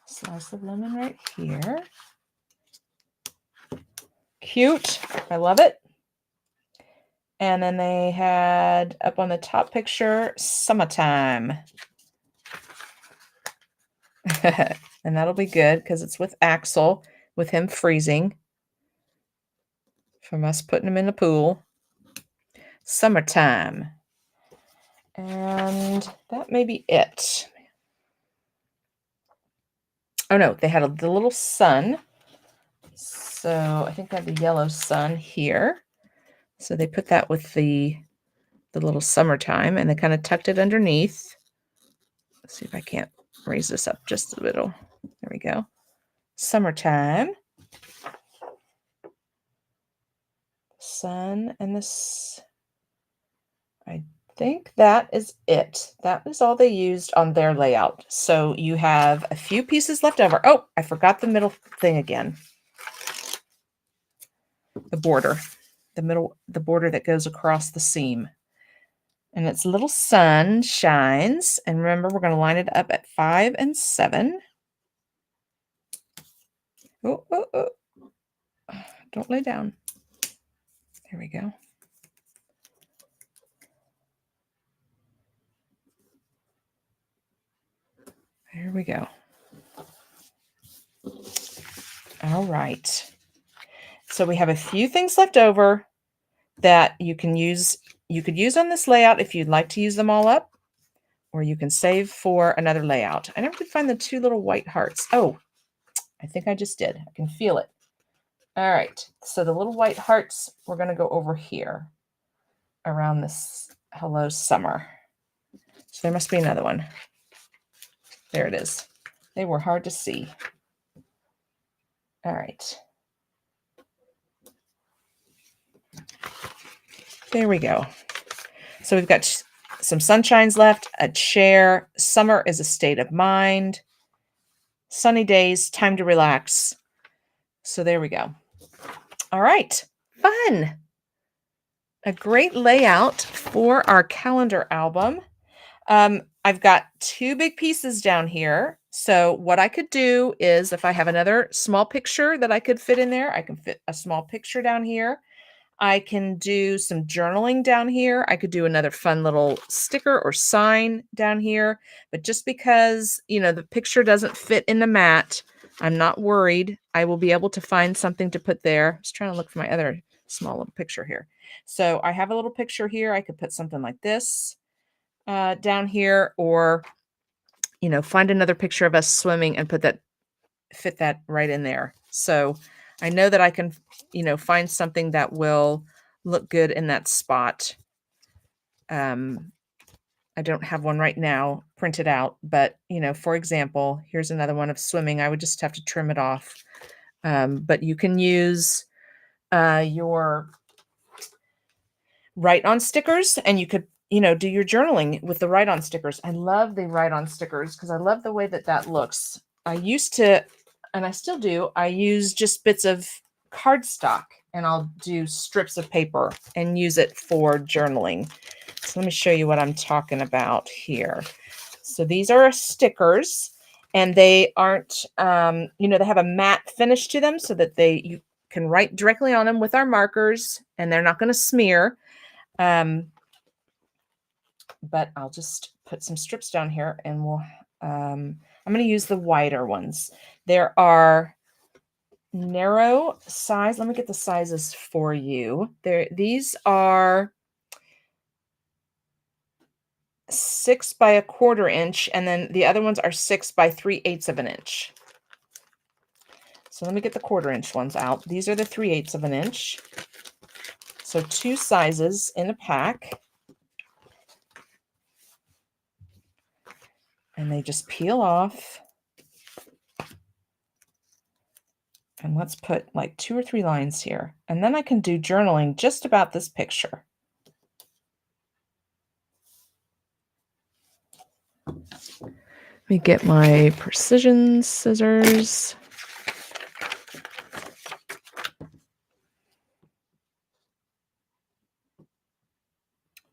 Slice of lemon right here. Cute. I love it. And then they had up on the top picture, summertime. And that'll be good because it's with Axel, with him freezing from us putting him in the pool. Summertime. And that may be it. Oh no, they had the little sun. So I think they have the yellow sun here. So they put that with the little summertime, and they kind of tucked it underneath. Let's see if I can't raise this up just a little. There we go. Summertime. Sun and this. I think that is it. That is all they used on their layout. So you have a few pieces left over. Oh, I forgot the middle thing again. The border. The border that goes across the seam. And its little sun shines. And remember, we're going to line it up at 5 and 7. Oh, oh, oh. Don't lay down. There we go. There we go. All right. So we have a few things left over that you can use. You could use on this layout if you'd like to use them all up, or you can save for another layout. I never could find the 2 little white hearts. Oh, I think I just did. I can feel it. All right. So the little white hearts, we're going to go over here around this hello summer. So there must be another one. There it is. They were hard to see. All right. There we go. So we've got some sunshines left, a chair. Summer is a state of mind. Sunny days, time to relax. So there we go. All right. Fun. A great layout for our calendar album. I've got 2 big pieces down here. So what I could do is if I have another small picture that I could fit in there, I can fit a small picture down here. I can do some journaling down here. I could do another fun little sticker or sign down here. But just because, the picture doesn't fit in the mat, I'm not worried. I will be able to find something to put there. I was trying to look for my other small little picture here. So I have a little picture here. I could put something like this down here, or, find another picture of us swimming and fit that right in there. So I know that I can, find something that will look good in that spot. I don't have one right now printed out, but, for example, here's another one of swimming. I would just have to trim it off. But you can use your write-on stickers, and you could, do your journaling with the write-on stickers. I love the write-on stickers because I love the way that looks. I used to, and I still do, I use just bits of cardstock, and I'll do strips of paper and use it for journaling. So let me show you what I'm talking about here. So these are stickers, and they aren't, they have a matte finish to them so that you can write directly on them with our markers, and they're not going to smear. But I'll just put some strips down here, and I'm going to use the wider ones. There are narrow size. Let me get the sizes for you. These are 6 by 1/4 inch, and then the other ones are 6 by 3/8 of an inch. So let me get the 1/4 inch ones out. These are the 3/8 of an inch. So 2 sizes in a pack. And they just peel off. And let's put like 2 or 3 lines here. And then I can do journaling just about this picture. Let me get my precision scissors.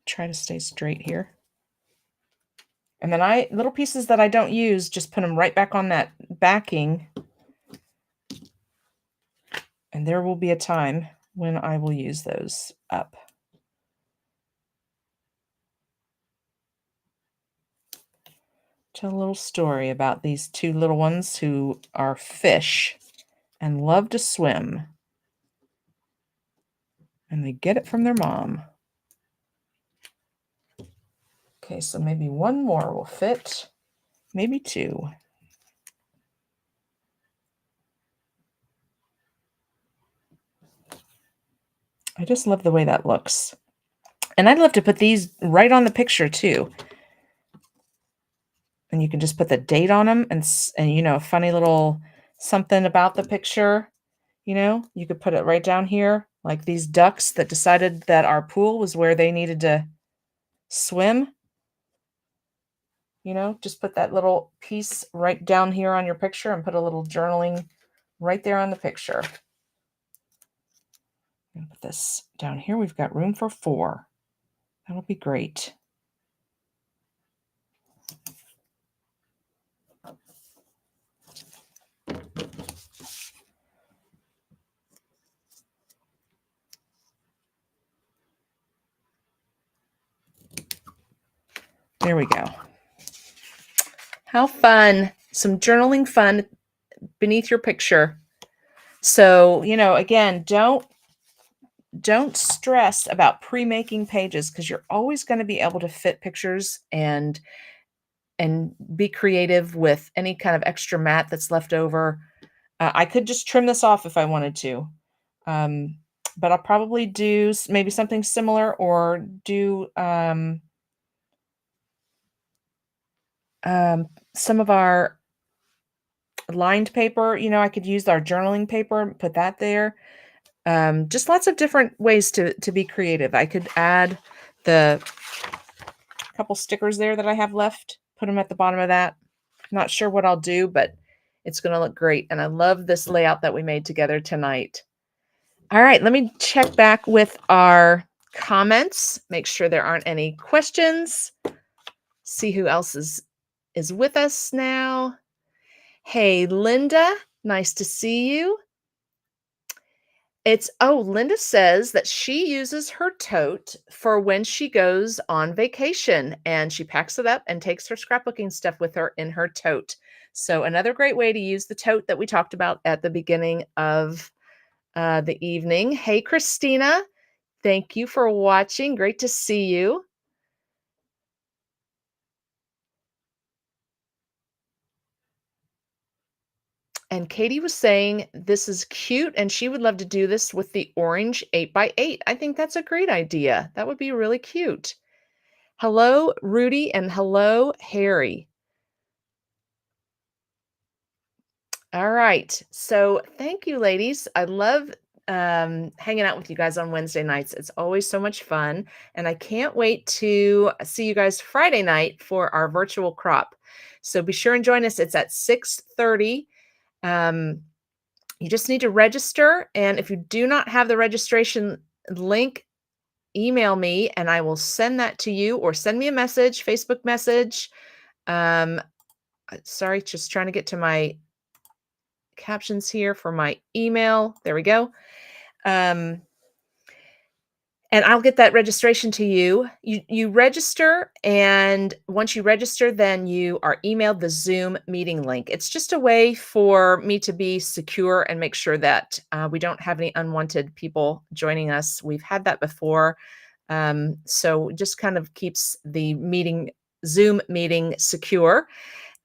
Try to stay straight here. And then little pieces that I don't use, just put them right back on that backing. And there will be a time when I will use those up. Tell a little story about these two little ones who are fish and love to swim. And they get it from their mom. Okay, so maybe one more will fit. Maybe two. I just love the way that looks. And I'd love to put these right on the picture too. And you can just put the date on them and a funny little something about the picture. You could put it right down here, like these ducks that decided that our pool was where they needed to swim. Just put that little piece right down here on your picture and put a little journaling right there on the picture. I'm gonna put this down here. We've got room for 4. That'll be great. There we go. How fun. Some journaling fun beneath your picture. So, again, don't stress about pre-making pages because you're always going to be able to fit pictures and be creative with any kind of extra mat that's left over. I could just trim this off if I wanted to. But I'll probably do maybe something similar or do some of our lined paper. I could use our journaling paper and put that there. Just lots of different ways to be creative. I could add the couple stickers there that I have left, put them at the bottom of that. Not sure what I'll do, but it's going to look great. And I love this layout that we made together tonight. All right, let me check back with our comments, make sure there aren't any questions, see who else is with us now. Hey, Linda, nice to see you. Linda says that she uses her tote for when she goes on vacation and she packs it up and takes her scrapbooking stuff with her in her tote. So another great way to use the tote that we talked about at the beginning of the evening. Hey, Christina, thank you for watching. Great to see you. And Katie was saying this is cute and she would love to do this with the orange 8x8. I think that's a great idea. That would be really cute. Hello, Rudy, and hello, Harry. All right. So thank you, ladies. I love hanging out with you guys on Wednesday nights. It's always so much fun. And I can't wait to see you guys Friday night for our virtual crop. So be sure and join us. It's at 6:30. You just need to register. And if you do not have the registration link, email me and I will send that to you, or send me a message, Facebook message. Sorry, just trying to get to my captions here for my email. There we go. And I'll get that registration to you. You register, and once you register, then you are emailed the Zoom meeting link. It's just a way for me to be secure and make sure that we don't have any unwanted people joining us. We've had that before. So just kind of keeps the Zoom meeting secure.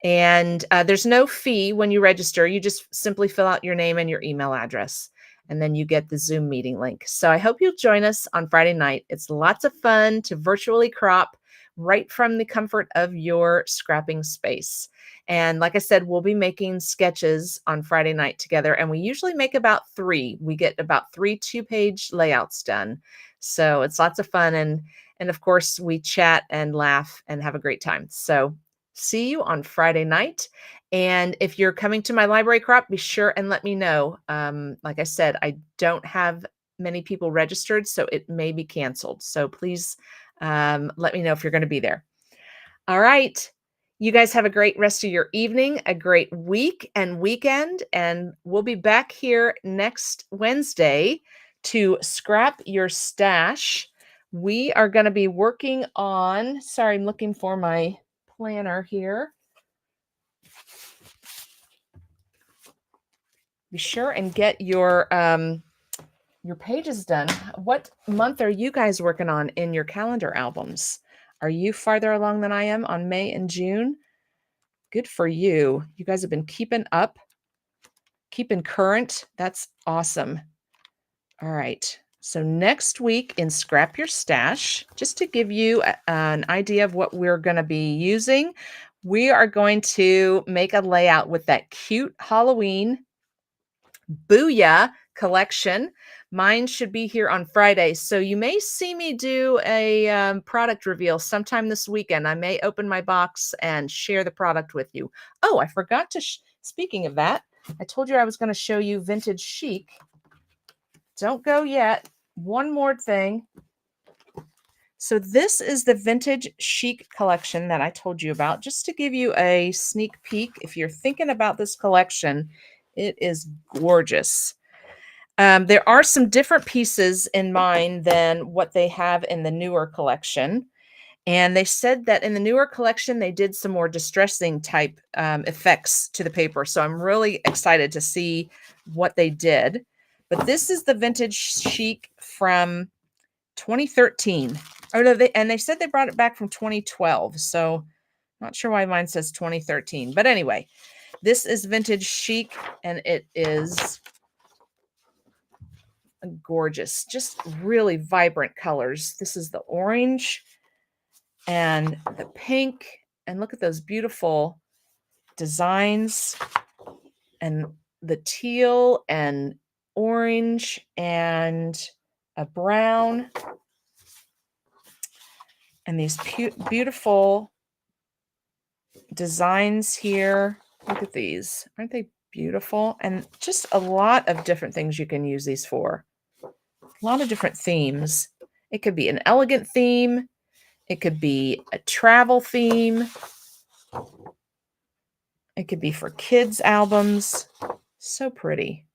And there's no fee when you register. You just simply fill out your name and your email address, and then you get the Zoom meeting link. So I hope you'll join us on Friday night. It's lots of fun to virtually crop right from the comfort of your scrapping space. And like I said, we'll be making sketches on Friday night together, and we usually make about 3. We get about 3 2-page layouts done. So it's lots of fun. And of course, we chat and laugh and have a great time. So see you on Friday night. And if you're coming to my library crop, be sure and let me know. Like I said, I don't have many people registered, so it may be canceled. So please let me know if you're going to be there. All right. You guys have a great rest of your evening, a great week and weekend, and we'll be back here next Wednesday to scrap your stash. We are going to be working on, sorry, I'm looking for my planner here. Be sure and get your pages done. What month are you guys working on in your calendar albums? Are you farther along than I am on May and June? Good for you. You guys have been keeping up, keeping current. That's awesome. All right. So next week in Scrap Your Stash, just to give you an idea of what we're going to be using, we are going to make a layout with that cute Halloween Booyah collection. Mine should be here on Friday. So you may see me do a product reveal sometime this weekend. I may open my box and share the product with you. Oh, I forgot to, speaking of that, I told you I was going to show you Vintage Chic. Don't go yet. One more thing. So this is the Vintage Chic collection that I told you about, just to give you a sneak peek. If you're thinking about this collection, it is gorgeous. There are some different pieces in mine than what they have in the newer collection. And they said that in the newer collection, they did some more distressing type effects to the paper. So I'm really excited to see what they did. But this is the Vintage Chic from 2013. Oh, no, they said they brought it back from 2012. So not sure why mine says 2013. But anyway, this is Vintage Chic, and it is gorgeous, just really vibrant colors. This is the orange and the pink, and look at those beautiful designs, and the teal and orange and a brown, and these beautiful designs here. Look at these. Aren't they beautiful? And just a lot of different things you can use these for. A lot of different themes. It could be an elegant theme. It could be a travel theme. It could be for kids' albums. So pretty.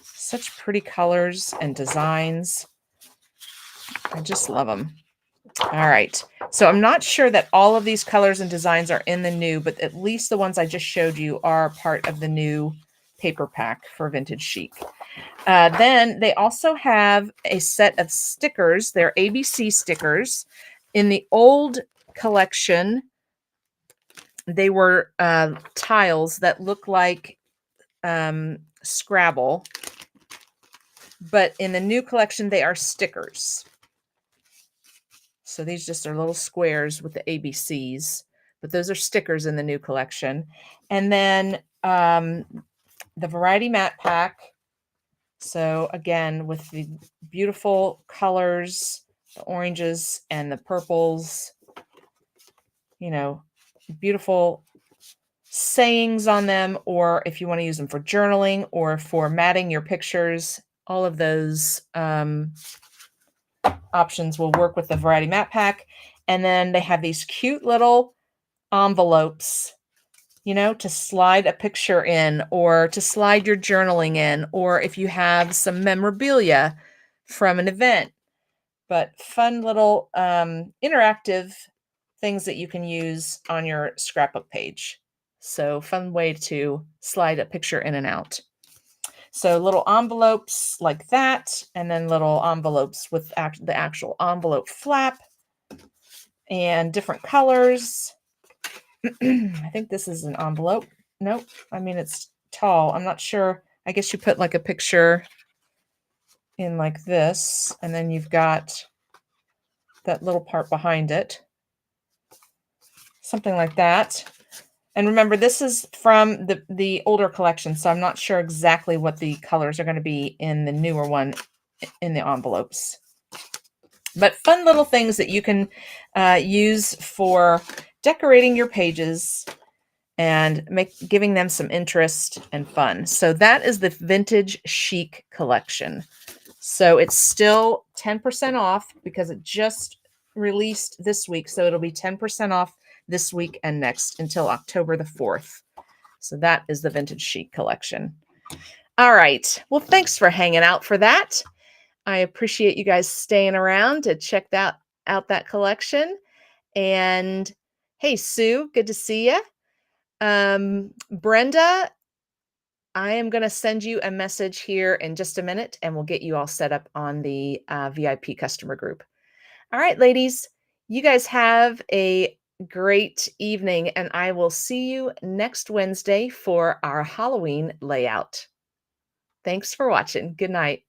Such pretty colors and designs. I just love them. All right. So I'm not sure that all of these colors and designs are in the new, but at least the ones I just showed you are part of the new paper pack for Vintage Chic. Then they also have a set of stickers. They're ABC stickers. In the old collection, they were tiles that look like Scrabble. But in the new collection, they are stickers. So these just are little squares with the ABCs. But those are stickers in the new collection. And then the Variety Matte Pack. So again, with the beautiful colors, the oranges and the purples, you know, beautiful sayings on them, or if you want to use them for journaling or for matting your pictures, all of those options will work with the Variety Matte Pack. And then they have these cute little envelopes, you know, to slide a picture in, or to slide your journaling in, or if you have some memorabilia from an event. But fun little interactive things that you can use on your scrapbook page. So fun way to slide a picture in and out. So little envelopes like that, and then little envelopes with the actual envelope flap, and different colors. I think this is an envelope. Nope. I mean, it's tall. I'm not sure. I guess you put like a picture in like this, and then you've got that little part behind it. Something like that. And remember, this is from the older collection, so I'm not sure exactly what the colors are going to be in the newer one in the envelopes. But fun little things that you can use for decorating your pages and giving them some interest and fun. So that is the Vintage Chic collection. So it's still 10% off because it just released this week. So it'll be 10% off this week and next until October the 4th. So that is the Vintage Chic collection. All right. Well, thanks for hanging out for that. I appreciate you guys staying around to check out that collection. And hey, Sue, good to see you. Brenda, I am gonna send you a message here in just a minute, and we'll get you all set up on the, VIP customer group. All right, ladies, you guys have a great evening, and I will see you next Wednesday for our Halloween layout. Thanks for watching. Good night.